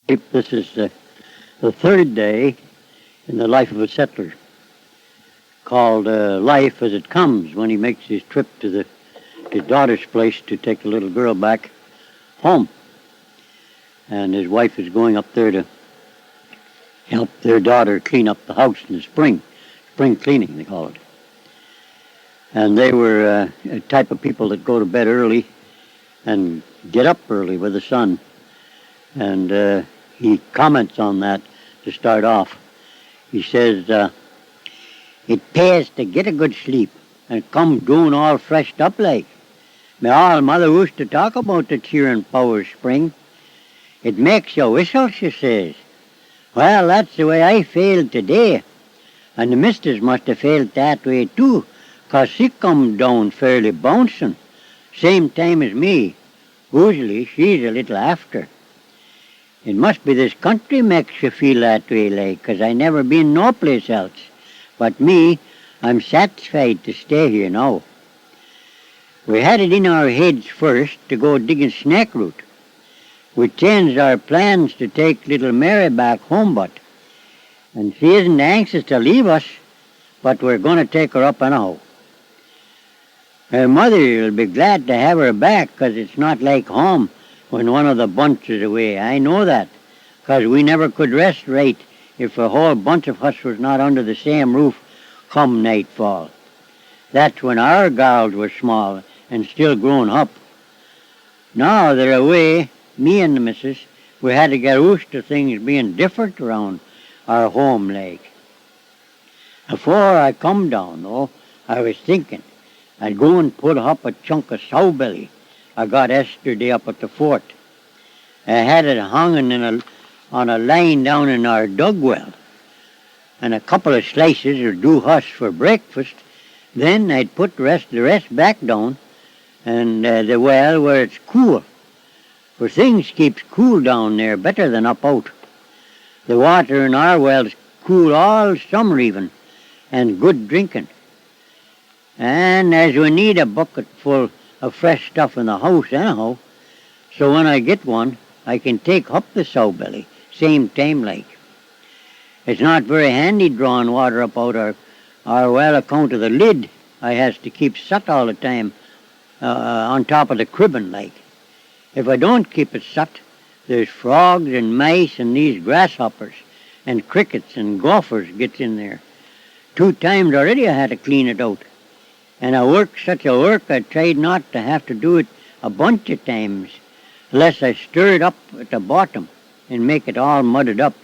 This is the third day in the life of a settler, called Life as It Comes, when he makes his trip to his daughter's place to take the little girl back home. And his wife is going up there to help their daughter clean up the house in the spring cleaning, they call it. And they were a type of people that go to bed early and get up early with the sun. And he comments on that to start off. He says, it pays to get a good sleep and come doing all freshed up like. My old mother used to talk about the cheering power of spring. It makes you whistle, she says. Well, that's the way I feel today. And the missus must have felt that way too, 'cause she come down fairly bouncing, same time as me. Usually she's a little after. It must be this country makes you feel that way, like, 'cause I never been no place else. But me, I'm satisfied to stay here now. We had it in our heads first to go digging snake root. We changed our plans to take little Mary back home, and she isn't anxious to leave us, but we're going to take her up anyhow. Her mother will be glad to have her back, 'cause it's not like home when one of the bunch is away. I know that, 'cause we never could rest right if a whole bunch of us was not under the same roof come nightfall. That's when our gals were small and still grown up. Now they're away, me and the missus, we had to get used to things being different around our home like. Before I come down, though, I was thinking I'd go and put up a chunk of sow belly I got yesterday up at the fort. I had it hanging on a line down in our dug well, and a couple of slices would do us for breakfast. Then I'd put the rest back down and the well where it's cool, for things keeps cool down there better than up out. The water in our well's cool all summer even, and good drinking. And as we need a bucket full of fresh stuff in the house anyhow, so when I get one, I can take up the sow belly, same time like. It's not very handy drawing water up out our well account of the lid I has to keep shut all the time on top of the cribbing like. If I don't keep it shut, there's frogs and mice and these grasshoppers and crickets and gophers gets in there. 2 times already I had to clean it out. And I worked such a work I tried not to have to do it a bunch of times, unless I stir it up at the bottom and make it all mudded up.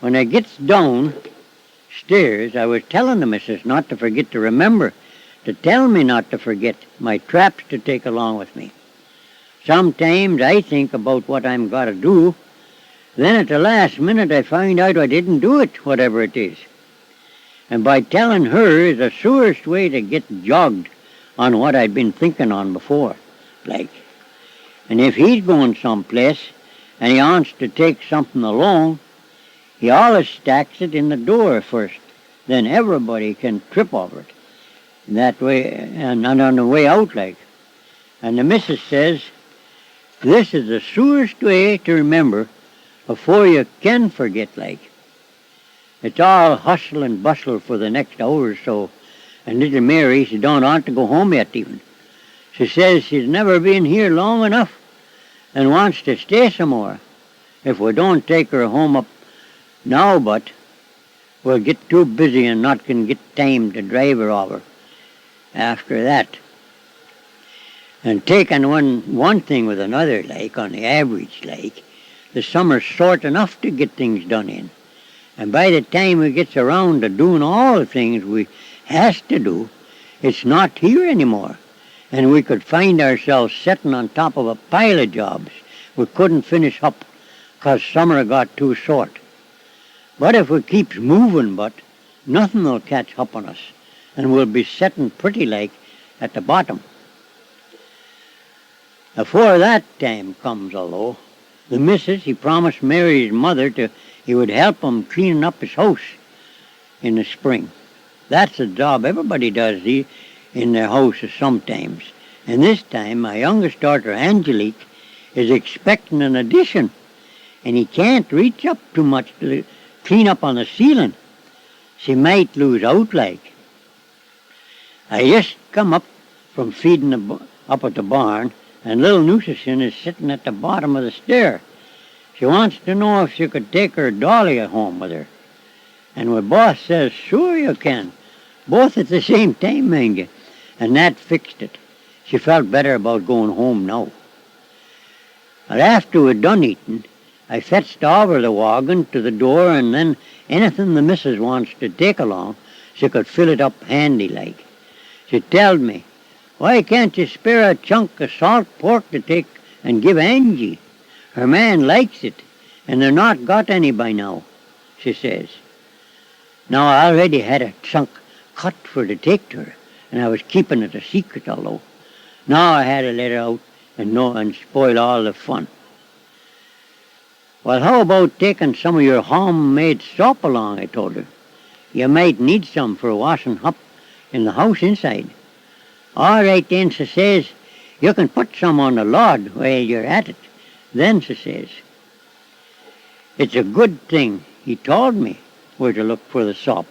When I gets down stairs, I was telling the missus not to forget to remember to tell me not to forget my traps to take along with me. Sometimes I think about what I'm got to do, then at the last minute I find out I didn't do it, whatever it is. And by telling her is the surest way to get jogged on what I'd been thinking on before, like. And if he's going someplace and he wants to take something along, he always stacks it in the door first. Then everybody can trip over it. And that way, and on the way out, like. And the missus says, this is the surest way to remember before you can forget, like. It's all hustle and bustle for the next hour or so, and little Mary, she don't want to go home yet even. She says she's never been here long enough and wants to stay some more. If we don't take her home up now, but we'll get too busy and not can get time to drive her over after that. And taking one thing with another, like, on the average, like, the summer's short enough to get things done in. And by the time we gets around to doing all the things we has to do, it's not here anymore. And we could find ourselves sitting on top of a pile of jobs we couldn't finish up 'cause summer got too short. But if we keeps moving, nothing will catch up on us, and we'll be sitting pretty like at the bottom. Before that time comes, although, the missus, he promised Mary's mother he would help him cleaning up his house in the spring. That's a job everybody does in their houses sometimes. And this time, my youngest daughter, Angelique, is expecting an addition. and he can't reach up too much to clean up on the ceiling. She might lose out like. I just come up from feeding up at the barn, and little Nucicin is sitting at the bottom of the stair. She wants to know if she could take her dolly at home with her. And my boss says, sure you can. Both at the same time, mind you. And that fixed it. She felt better about going home now. But after we'd done eating, I fetched over the wagon to the door, and then anything the missus wants to take along, she could fill it up handy like. She told me, why can't you spare a chunk of salt pork to take and give Angie? Her man likes it, and they're not got any by now, she says. Now, I already had a chunk cut for to take to her, and I was keeping it a secret, although. Now I had to let her out and spoil all the fun. Well, how about taking some of your homemade soap along, I told her. You might need some for washing up in the house inside. All right then, she says, you can put some on the lod while you're at it. Then, she says, it's a good thing he told me where to look for the soap,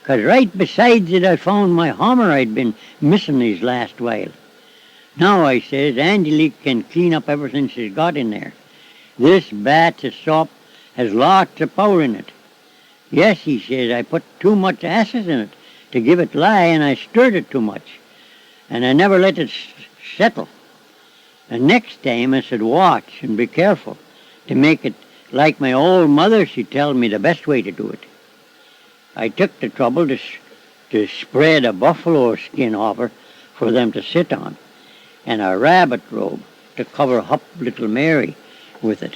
'cause right besides it I found my hammer I'd been missing these last while. Now, I says, Angelique can clean up everything she's got in there. This batch of soap has lots of power in it. Yes, he says, I put too much acid in it to give it lie, and I stirred it too much, and I never let it settle. And next time I said, watch and be careful to make it like my old mother. She told me the best way to do it. I took the trouble to spread a buffalo skin over for them to sit on, and a rabbit robe to cover up little Mary with it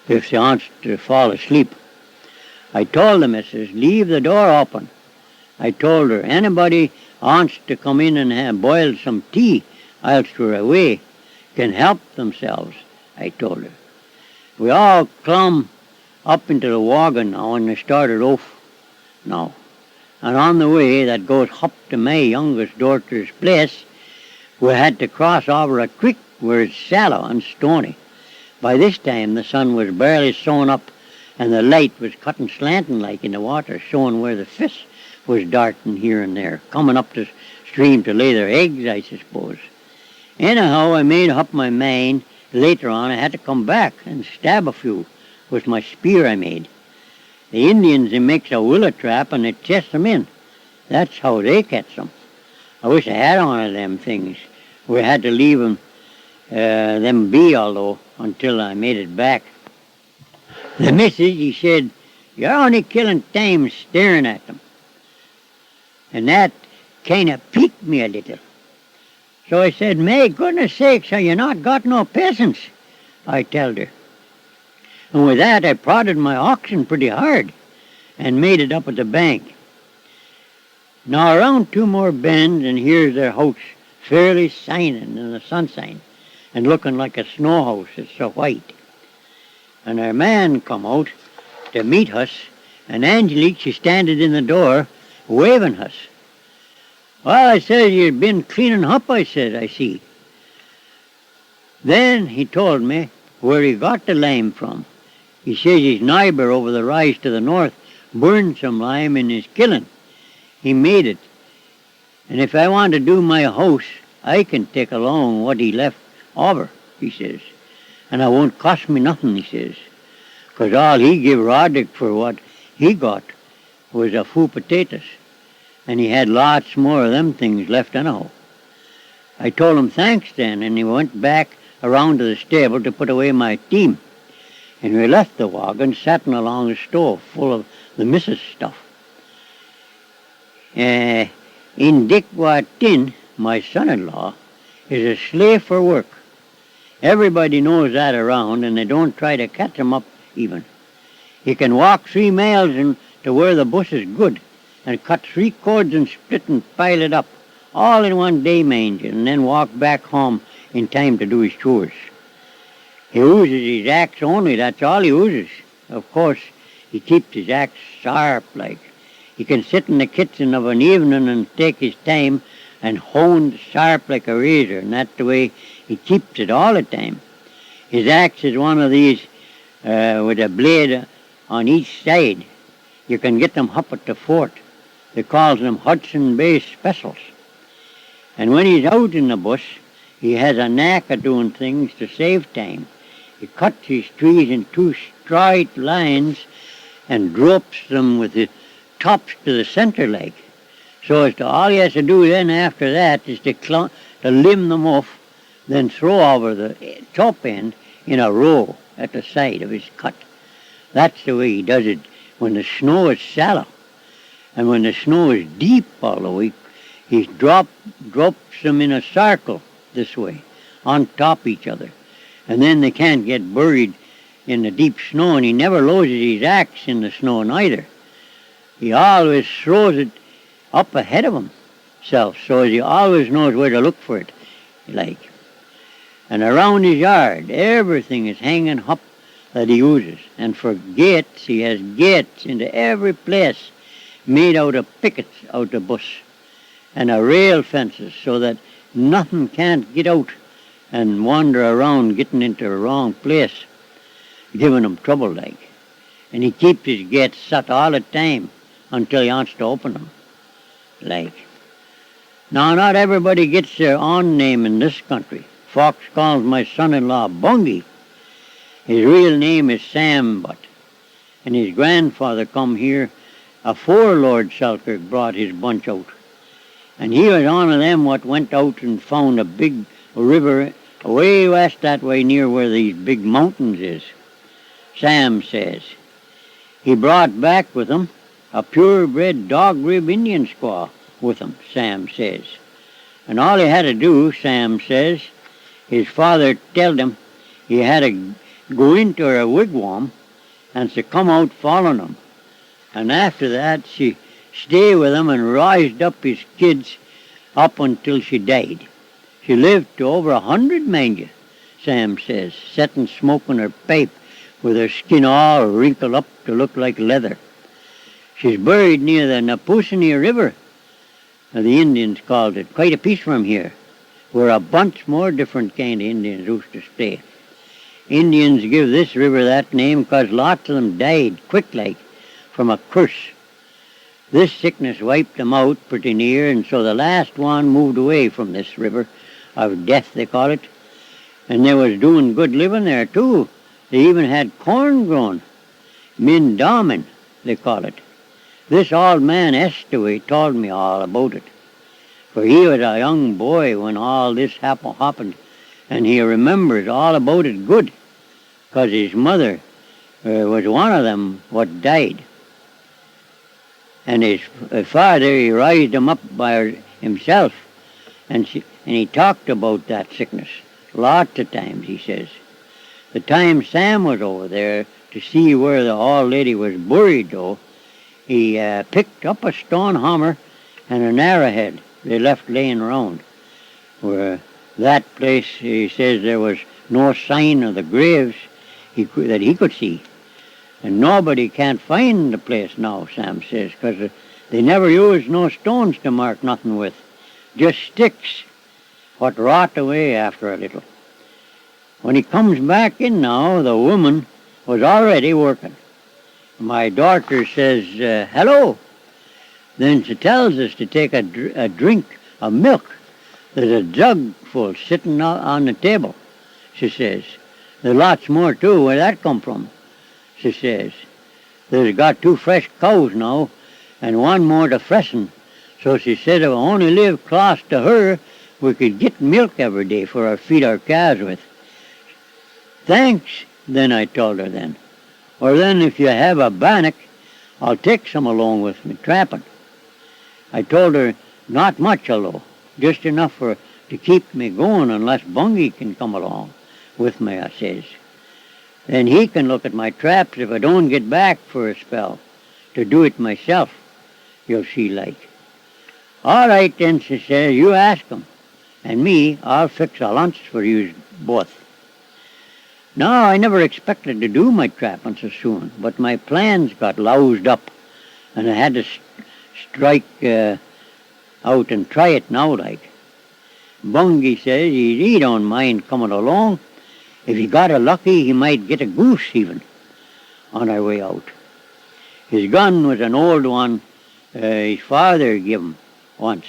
if she wants to fall asleep. I told the missus, leave the door open. I told her, anybody wants to come in and boil some tea whilst we're away can help themselves, I told her. We all clumb up into the wagon now, and we started off now. And on the way that goes up to my youngest daughter's place, we had to cross over a creek where it's shallow and stony. By this time the sun was barely showing up, and the light was cutting slanting like in the water, showing where the fish was darting here and there, coming up the stream to lay their eggs, I suppose. Anyhow, I made up my mind later on I had to come back and stab a few with my spear I made. The Indians, they makes a willow trap and they chest them in. That's how they catch them. I wish I had one of them things. We had to leave them be, although, until I made it back. The missus, he said, you're only killing time staring at them. And that kind of piqued me a little. So I said, may goodness sakes, have you not got no patience? I told her. And with that, I prodded my oxen pretty hard and made it up at the bank. Now around two more bends, and here's their house fairly shining in the sunshine and looking like a snow house, it's so white. And our man come out to meet us, and Angelique, she standing in the door waving us. Well, I said, you've been cleaning up, I said, I see. Then he told me where he got the lime from. He says his neighbor over the rise to the north burned some lime in his kiln. He made it. And if I want to do my house, I can take along what he left over, he says. And it won't cost me nothing, he says. 'Cause all he give Roderick for what he got was a few potatoes. And he had lots more of them things left anyhow. I told him thanks then, and he went back around to the stable to put away my team. And we left the wagon sitting along the stove full of the missus' stuff. In Dick Wattin, my son-in-law, is a slave for work. Everybody knows that around, and they don't try to catch him up even. He can walk 3 miles to where the bush is good, and cut 3 cords and split and pile it up, all in one day, mind you, and then walk back home in time to do his chores. He uses his axe only, that's all he uses. Of course, he keeps his axe sharp like. He can sit in the kitchen of an evening and take his time and hone sharp like a razor, and that's the way he keeps it all the time. His axe is one of these with a blade on each side. You can get them up at the fort. They calls them Hudson Bay Specials. And when he's out in the bush, he has a knack of doing things to save time. He cuts his trees in two straight lines and drops them with the tops to the center like. So as to all he has to do then after that is to limb them off, then throw over the top end in a row at the side of his cut. That's the way he does it when the snow is shallow. And when the snow is deep all the way, he drops them in a circle this way, on top each other. And then they can't get buried in the deep snow, and he never loses his axe in the snow neither. He always throws it up ahead of himself, so as he always knows where to look for it, like. And around his yard, everything is hanging up that he uses. And for gates, he has gates into every place made out of pickets out the bush, and a rail fences so that nothing can't get out and wander around getting into the wrong place, giving him trouble like. And he keeps his gates shut all the time until he wants to open them, like. Now, not everybody gets their own name in this country. Fox calls my son-in-law Bungee. His real name is Sam Butt, and his grandfather come here afore Lord Selkirk brought his bunch out. And he was one of them what went out and found a big river away west that way near where these big mountains is. Sam says. He brought back with him a purebred dog-rib Indian squaw with him, Sam says. And all he had to do, Sam says, his father told him he had to go into her wigwam and to come out following him. And after that, she stayed with him and raised up his kids up until she died. She lived to over 100, mind you, Sam says, sitting smoking her pipe with her skin all wrinkled up to look like leather. She's buried near the Napusini River, the Indians called it, quite a piece from here, where a bunch more different kind of Indians used to stay. Indians give this river that name because lots of them died quick like from a curse. This sickness wiped them out pretty near, and so the last one moved away from this river of death, they call it. And they was doing good living there too. They even had corn grown. Mindamin, they call it. This old man Estaway told me all about it. For he was a young boy when all this happened, and he remembers all about it good, because his mother was one of them what died. And his father, he raised him up by himself, and he talked about that sickness lots of times, he says. The time Sam was over there to see where the old lady was buried, though, he picked up a stone hammer and an arrowhead they left laying around. Where that place, he says, there was no sign of the graves that he could see. And nobody can't find the place now, Sam says, because they never used no stones to mark nothing with. Just sticks, what rot away after a little. When he comes back in now, the woman was already working. My daughter says, hello. Then she tells us to take a drink of milk. There's a jug full sitting on the table, she says. There's lots more too. Where'd that come from? She says. There's got 2 fresh cows now, and 1 more to freshen. So she said if I only lived close to her, we could get milk every day for our feed our calves with. Thanks, then I told her then. Or then if you have a bannock, I'll take some along with me trapping. I told her not much, although, just enough to keep me going unless Bungee can come along with me, I says. Then he can look at my traps if I don't get back for a spell, to do it myself, you'll see like. All right then, she says, you ask him, and me, I'll fix a lunch for you both. Now, I never expected to do my trapping so soon, but my plans got loused up, and I had to strike out and try it now, like. Bungee says he don't mind coming along. If he got a lucky, he might get a goose even. on our way out. His gun was an old one his father gave him once,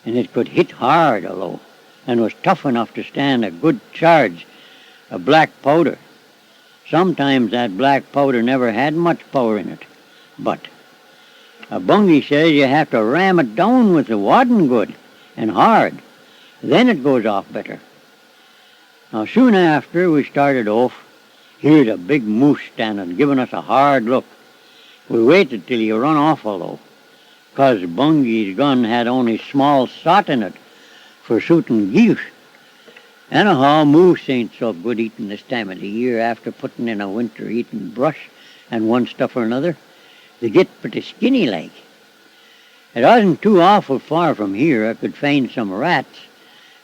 and it could hit hard, although, and was tough enough to stand a good charge of black powder. Sometimes that black powder never had much power in it, but Bungee says you have to ram it down with the wadding good and hard. Then it goes off better. Now, soon after we started off, here's a big moose standing, giving us a hard look. We waited till he run off, although, 'cause Bungee's gun had only small shot in it for shooting geese. Anyhow, moose ain't so good eating this time of the year after putting in a winter eating brush and one stuff or another. They get pretty skinny like. It wasn't too awful far from here. I could find some rats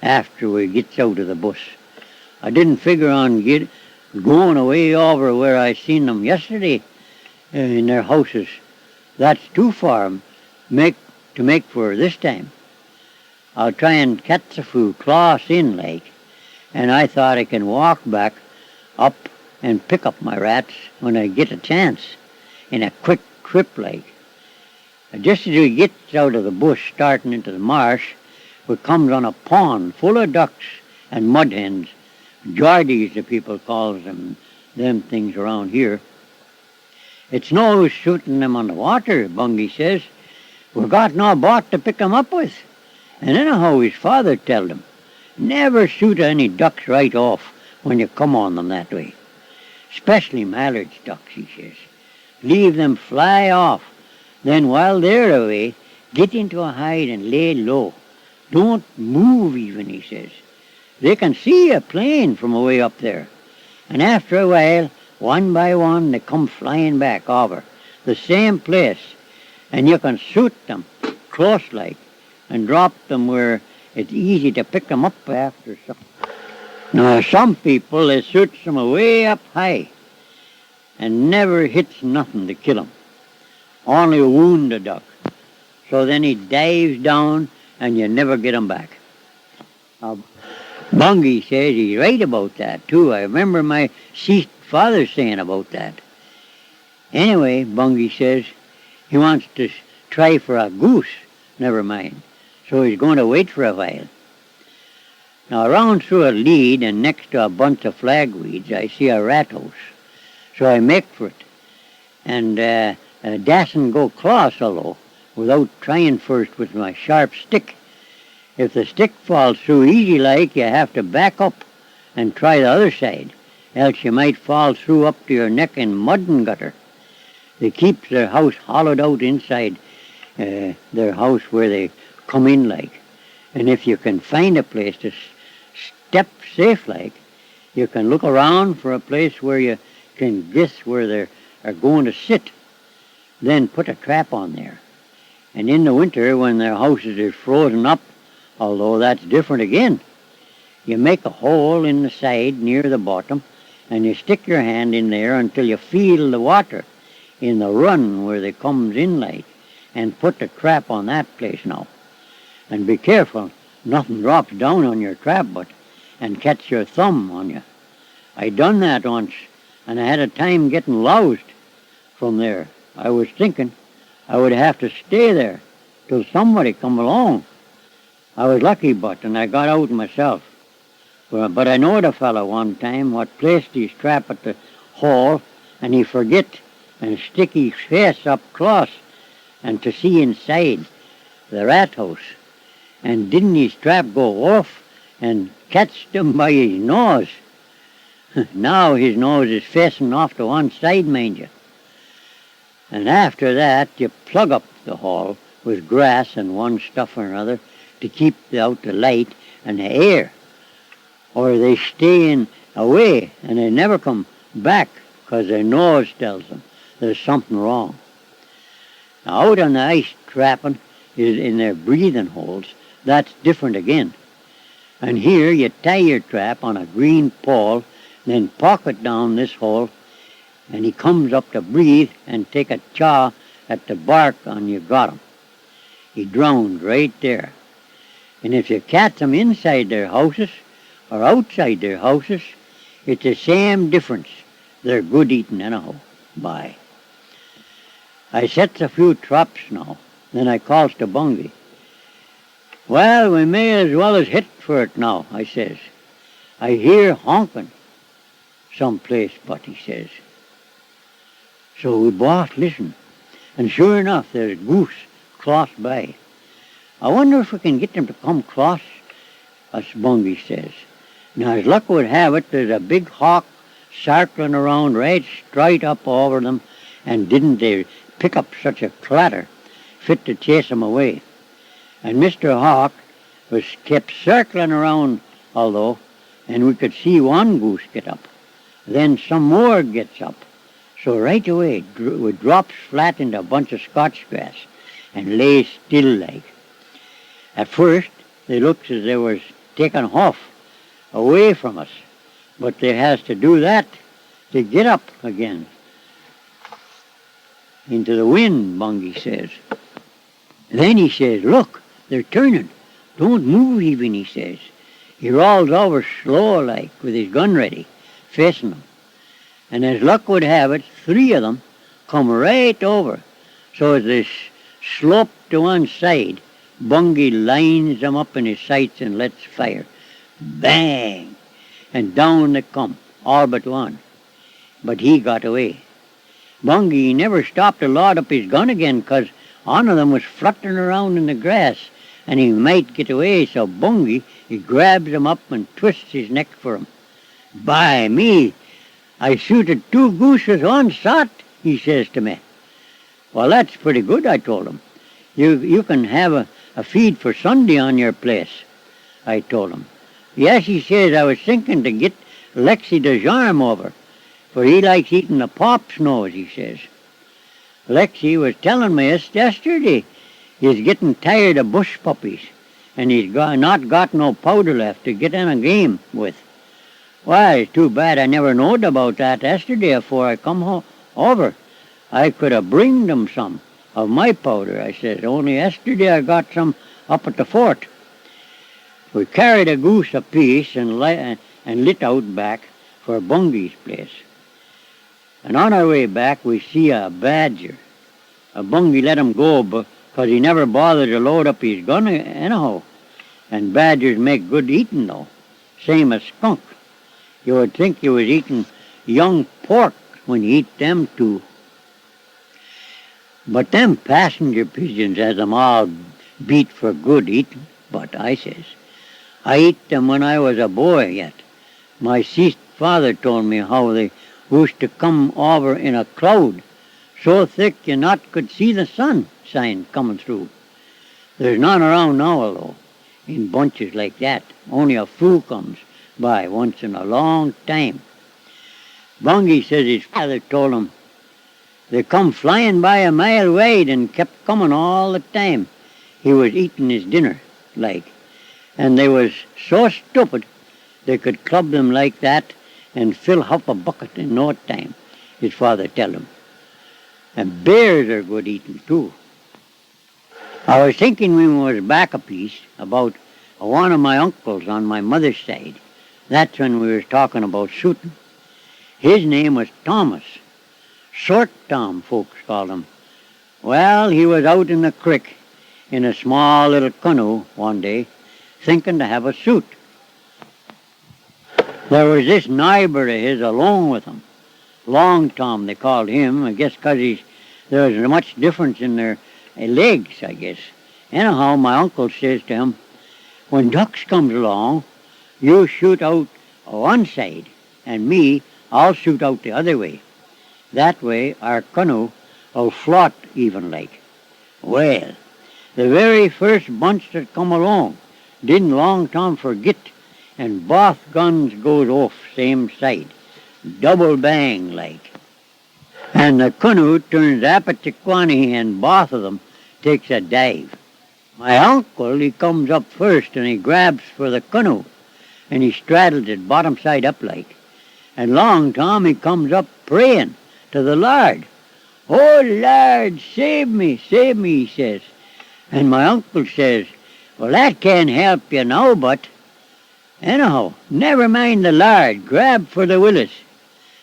after we gets out of the bush. I didn't figure on going away over where I seen them yesterday in their houses. That's too far to make for this time. I'll try and catch a few close in like, and I thought I can walk back up and pick up my rats when I get a chance in a quick trip like. Just as we gets out of the bush starting into the marsh, we comes on a pond full of ducks and mud hens. Geordies, the people calls them things around here. It's no use shooting them on the water, Bungee says. We've got no boat to pick them up with. And anyhow, his father told him, never shoot any ducks right off when you come on them that way. Especially Mallard's ducks, he says. Leave them fly off. Then while they're away, get into a hide and lay low. Don't move even, he says. They can see a plane from away up there. And after a while, one by one, they come flying back over the same place. And you can shoot them close like and drop them where it's easy to pick them up after some. Now, some people, they shoot them way up high and never hits nothing to kill him. Only wound the duck. So then he dives down and you never get him back. Bungee says he's right about that too. I remember my father saying about that. Anyway, Bungee says he wants to try for a goose. Never mind. So he's going to wait for a while. Now around through a lead and next to a bunch of flagweeds, I see a rat house. So I make for it. And dasn't go close, although, without trying first with my sharp stick. If the stick falls through easy like, you have to back up and try the other side, else you might fall through up to your neck in mud and gutter. They keep their house hollowed out inside their house where they come in like. And if you can find a place to step safe like, you can look around for a place where you can guess where they are going to sit. Then put a trap on there. And in the winter, when their houses are frozen up, although that's different again, you make a hole in the side near the bottom, and you stick your hand in there until you feel the water in the run where they comes in like, and put the trap on that place now. And be careful, nothing drops down on your trap and catch your thumb on you. I done that once, and I had a time getting loused from there. I was thinking I would have to stay there till somebody come along. I was lucky, and I got out myself. But I knowed a fellow one time what placed his trap at the hole, and he forget and stick his face up close and to see inside the rat house. And didn't his trap go off and catch him by his nose? Now his nose is facing off to one side, mind you. And after that, you plug up the hole with grass and one stuff or another to keep out the light and the air. Or they stay in away and they never come back because their nose tells them there's something wrong. Now, out on the ice trapping is in their breathing holes. That's different again. And here you tie your trap on a green pole, then pocket down this hole, and he comes up to breathe and take a chaw at the bark and you got him. He drowned right there. And if you catch them inside their houses or outside their houses, it's the same difference. They're good eating anyhow. By. I sets a few traps now. Then I calls to Bungee. Well, we may as well as hit for it now, I says. I hear honking someplace, but he says. So we both listen, and sure enough, there's goose close by. I wonder if we can get them to come close, as Bungee says. Now, as luck would have it, there's a big hawk circling around right straight up over them, and didn't they pick up such a clatter fit to chase them away. And Mr. Hawk was kept circling around, although, and we could see one goose get up. Then some more gets up. So right away, we drops flat into a bunch of Scotch grass and lays still like. At first, they looked as they was taken off away from us, but they has to do that to get up again. Into the wind, Bungee says. Then he says, look, they're turning. Don't move even, he says. He rolls over slow like with his gun ready, facing them. And as luck would have it, 3 of them come right over. So as they slope to one side, Bungee lines them up in his sights and lets fire. Bang! And down they come, all but one. But he got away. Bungee never stopped to load up his gun again, 'cause one of them was fluttering around in the grass, and he might get away, so Bungee, he grabs him up and twists his neck for him. By me, I shooted 2 goose with 1 shot, he says to me. Well, that's pretty good, I told him. You can have a feed for Sunday on your place, I told him. Yes, he says, I was thinking to get Lexi the Jarm over, for he likes eating the pop's nose, he says. Lexi was telling me yesterday he's getting tired of bush puppies, and he's not got no powder left to get in a game with. Why, it's too bad I never knowed about that yesterday afore I come over. I could have bringed them some of my powder, I says. Only yesterday I got some up at the fort. We carried a goose apiece and lit out back for Bungee's place. And on our way back, we see a badger. A Bungee let him go because he never bothered to load up his gun anyhow. And badgers make good eating, though, same as skunk. You would think you was eating young pork when you eat them too. But them passenger pigeons has them all beat for good eating. But I says, I eat them when I was a boy yet. My deceased father told me how they used to come over in a cloud, so thick you not could see the sun sign coming through. There's none around now, although, in bunches like that. Only a few comes by once in a long time. Bungee says his father told him they come flying by a mile wide and kept coming all the time. He was eating his dinner, like, and they was so stupid they could club them like that and fill up a bucket in no time, his father tell him. And bears are good eating too. I was thinking when we was back a piece about one of my uncles on my mother's side. That's when we was talking about shooting. His name was Thomas. Short Tom, folks called him. Well, he was out in the creek in a small little canoe one day, thinking to have a shoot. There was this neighbor of his along with him. Long Tom, they called him, I guess because there was much difference in their legs, I guess. Anyhow, my uncle says to him, when ducks comes along, you shoot out one side, and me, I'll shoot out the other way. That way, our canoe will float even like. Well, the very first bunch that come along, didn't Long Tom forget, and both guns goes off same side. Double bang like. And the canoe turns apatiquani and both of them takes a dive. My uncle, he comes up first and he grabs for the canoe and he straddles it bottom side up like. And Long Tom, he comes up praying to the Lord. Oh, Lord, save me, he says. And my uncle says, well, that can't help you now, but anyhow, never mind the Lord, grab for the willis.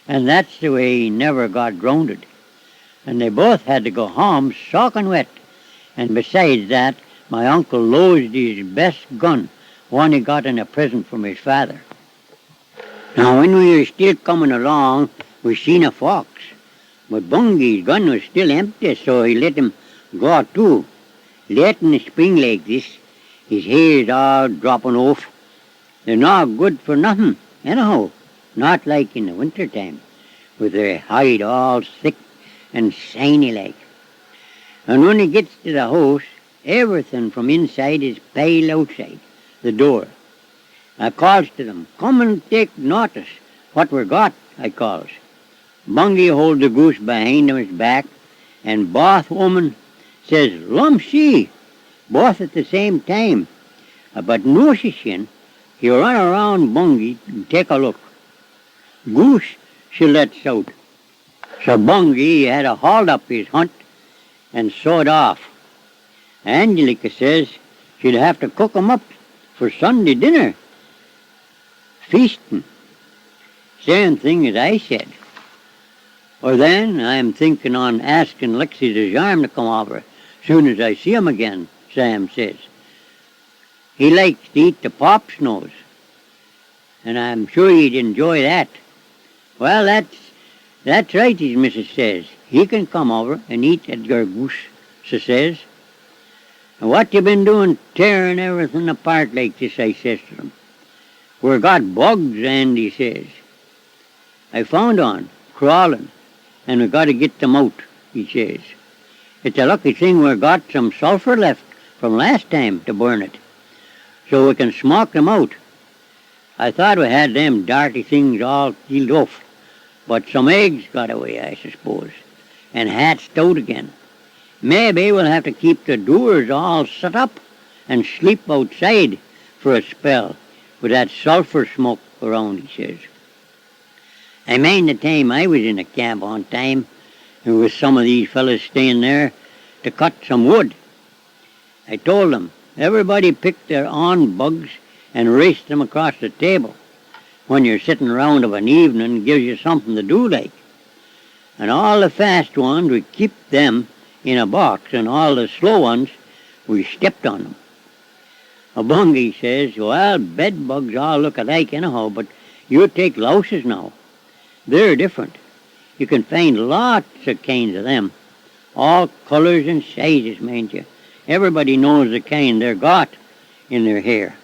and that's the way he never got grounded. And they both had to go home soaking wet. And besides that, my uncle losed his best gun, one he got in a present from his father. Now, when we were still coming along, we seen a fox. But Bungee's gun was still empty, so he let him go too. Late in the spring like this, his hair's all dropping off. They're not good for nothing, anyhow, not like in the winter time, with their hide all thick and shiny like. And when he gets to the house, everything from inside is piled outside the door. I calls to them, come and take notice what we're got, I calls. Bungee holds the goose behind his back, and both women says, Lumsee, both at the same time. But noticing, he run around Bungee and take a look. Goose, she lets out. So Bungee had to hold up his hunt and sawed off. Angelica says she'd have to cook 'em up for Sunday dinner. Feasting. Same thing as I said. Or then I'm thinking on asking Lexi DeJarm to come over soon as I see him again, Sam says. He likes to eat the pop's nose, and I'm sure he'd enjoy that. Well, that's right, his missus says. He can come over and eat at your goose, she says. And what you been doing tearing everything apart like this, I says to them. We've got bugs, Andy says. I found one, crawling, and we got to get them out, he says. It's a lucky thing we've got some sulphur left from last time to burn it, so we can smoke them out. I thought we had them dirty things all peeled off, but some eggs got away, I suppose, and hatched out again. Maybe we'll have to keep the doors all shut up and sleep outside for a spell with that sulphur smoke around, he says. I mind the time I was in a camp on time, and with some of these fellas staying there to cut some wood. I told them, everybody pick their own bugs and race them across the table. When you're sitting around of an evening, it gives you something to do like. And all the fast ones, we keep them in a box, and all the slow ones, we stepped on them. A Bungee says, well, bed bugs all look alike anyhow, but you take louses now. They're different. You can find lots of kinds of them, all colors and sizes, mind you. Everybody knows the kind they're got in their hair.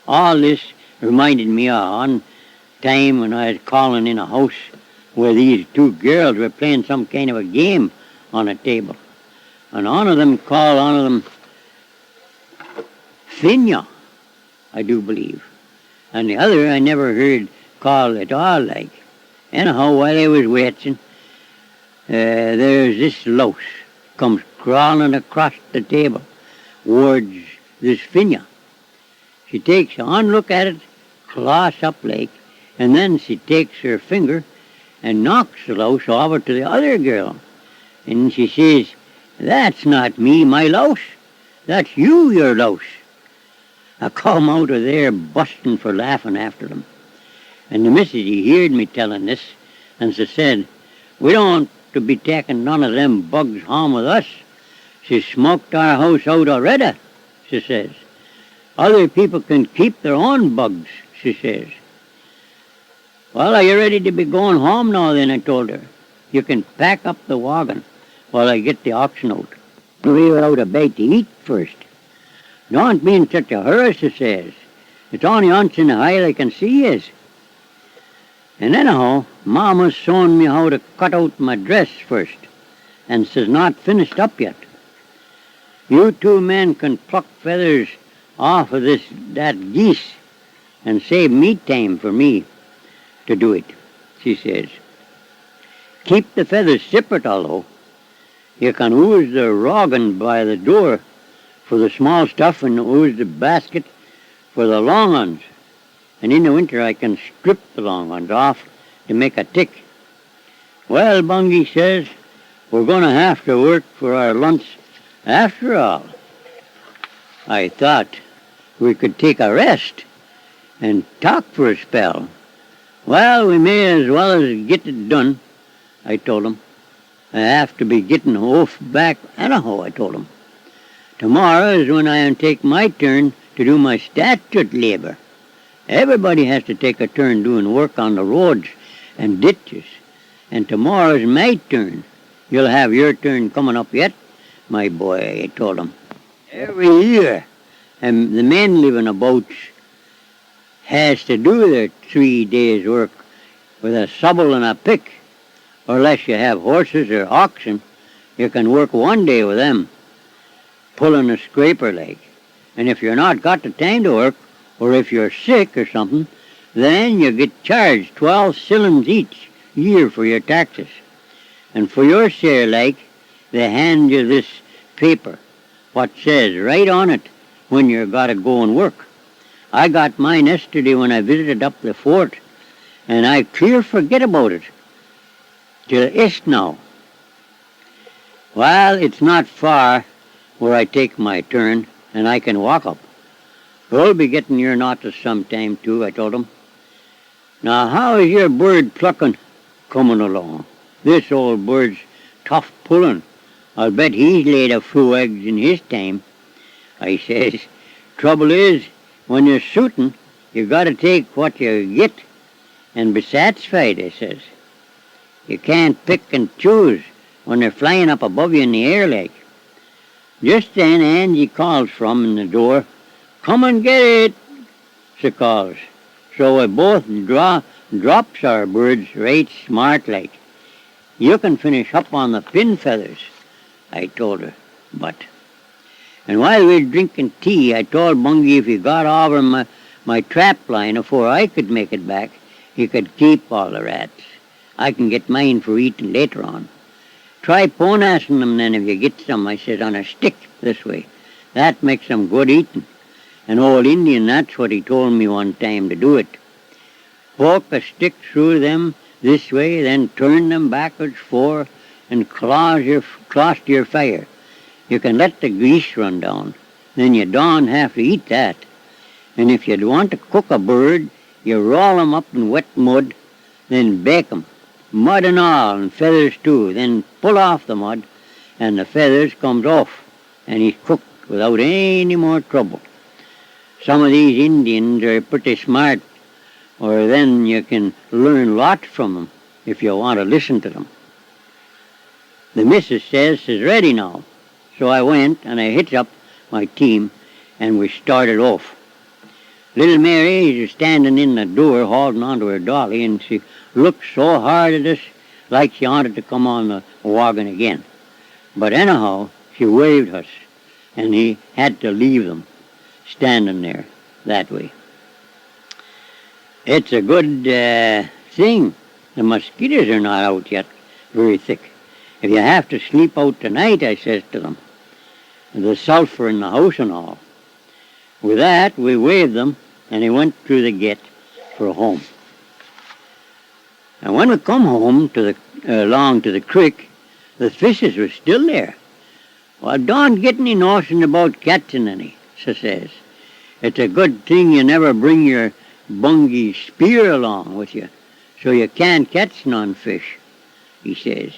All this reminded me of one time when I was calling in a house where these two girls were playing some kind of a game on a table. And one of them called one of them Finya, I do believe. And the other I never heard called at all like. Anyhow, while I was waiting, there's this louse comes crawling across the table towards this Finya. She takes one look at it, close up like, and then she takes her finger and knocks the louse over to the other girl. And she says, that's not me, my louse. That's you, your louse. I come out of there busting for laughing after them. And the missus, he heard me telling this, and she said, we don't to be taking none of them bugs home with us. She smoked our house out already, she says. Other people can keep their own bugs, she says. Well, are you ready to be going home now then, I told her. You can pack up the wagon while I get the oxen out. We were out a bite to eat first. Don't be in such a hurry, she says. It's only once in a while I can see yez. And anyhow, Mama's showing me how to cut out my dress first, and she's not finished up yet. You two men can pluck feathers off of that geese and save meat time for me to do it, she says. Keep the feathers separate, although. You can use the rogan by the door for the small stuff and use the basket for the long ones. And in the winter I can strip the long ones off to make a tick. Well, Bungee says, we're going to have to work for our lunch after all. I thought we could take a rest and talk for a spell Well, we may as well as get it done, I told him. I have to be getting off back anyhow, I told him. Tomorrow is when I take my turn to do my statute labor. Everybody has to take a turn doing work on the roads and ditches. And tomorrow's my turn. You'll have your turn coming up yet, my boy, I told him. Every year, and the men living about has to do their 3 days' work with a shovel and a pick. Or unless you have horses or oxen, you can work 1 day with them, pulling a scraper like. And if you're not got the time to work, or if you're sick or something, then you get charged 12 shillings each year for your taxes. And for your share, like, they hand you this paper, what says right on it when you got to go and work. I got mine yesterday when I visited up the fort, and I clear forget about it till it's now. Well, it's not far where I take my turn, and I can walk up. You'll be getting your notice sometime too, I told him. Now, how is your bird plucking coming along? This old bird's tough pulling. I'll bet he's laid a few eggs in his time. I says, trouble is, when you're shooting, you got to take what you get and be satisfied, I says. You can't pick and choose when they're flying up above you in the air like. Just then Angie calls from in the door. Come and get it, she calls. So we both drops our birds right smart like. You can finish up on the pin feathers, I told her, but. And while we were drinking tea, I told Bungee if he got over my trap line before I could make it back, he could keep all the rats. I can get mine for eating later on. Try ponasing them then if you get some, I said, on a stick this way. That makes them good eating. An old Indian, that's what he told me one time to do it. Poke a stick through them this way, then turn them backwards and close to your fire. You can let the grease run down. Then you don't have to eat that. And if you want to cook a bird, you roll 'em up in wet mud, then bake 'em. Mud and all, and feathers too. Then pull off the mud, and the feathers comes off, and he's cooked without any more trouble. Some of these Indians are pretty smart, or then you can learn lots from them if you want to listen to them. The missus says she's ready now. So I went and I hitched up my team and we started off. Little Mary is standing in the door holding on to her dolly, and she looked so hard at us like she wanted to come on the wagon again. But anyhow, she waved us, and he had to leave them standing there that way. It's a good thing the mosquitoes are not out yet very thick. If you have to sleep out tonight, I says to them, the sulphur in the house and all. With that, we waved them, and he went through the gate for home. And when we come home along to the creek, the fishes were still there. Well, don't get any notion about catching any, she says. It's a good thing you never bring your Bungee spear along with you, so you can't catch none fish, he says.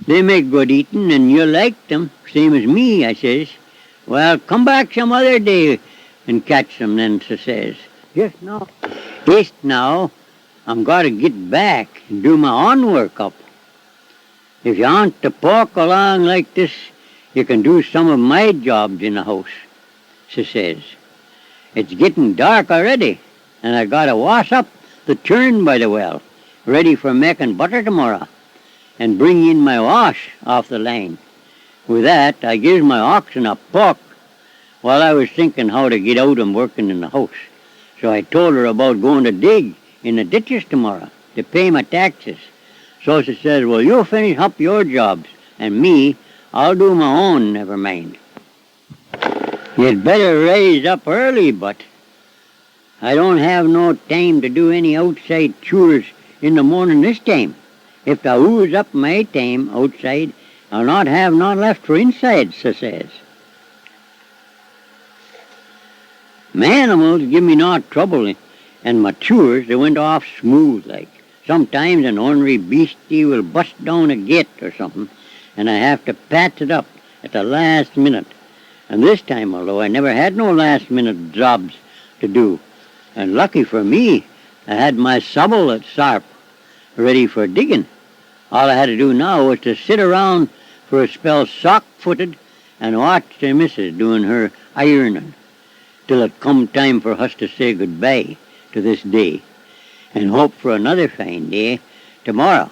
They make good eating, and you like them, same as me, I says. Well, come back some other day and catch them then, she says. Just now, I'm got to get back and do my own work up. If you want to poke along like this, you can do some of my jobs in the house, she says. It's getting dark already, and I got to wash up the churn by the well, ready for making butter tomorrow, and bring in my wash off the line. With that, I gives my oxen a poke while I was thinking how to get out and working in the house. So I told her about going to dig in the ditches tomorrow to pay my taxes. So she says, well, you finish up your jobs, and me, I'll do my own, never mind. You'd better rise up early, but I don't have no time to do any outside chores in the morning this time. If I use up my time outside, I'll not have none left for inside, she says. My animals give me no trouble And my chores, they went off smooth like. Sometimes an ornery beastie will bust down a gate or something, and I have to patch it up at the last minute. And this time, although I never had no last-minute jobs to do, and lucky for me, I had my shovel at sharp, ready for digging. All I had to do now was to sit around for a spell sock-footed and watch the missus doing her ironing till it come time for us to say goodbye to this day and hope for another fine day tomorrow.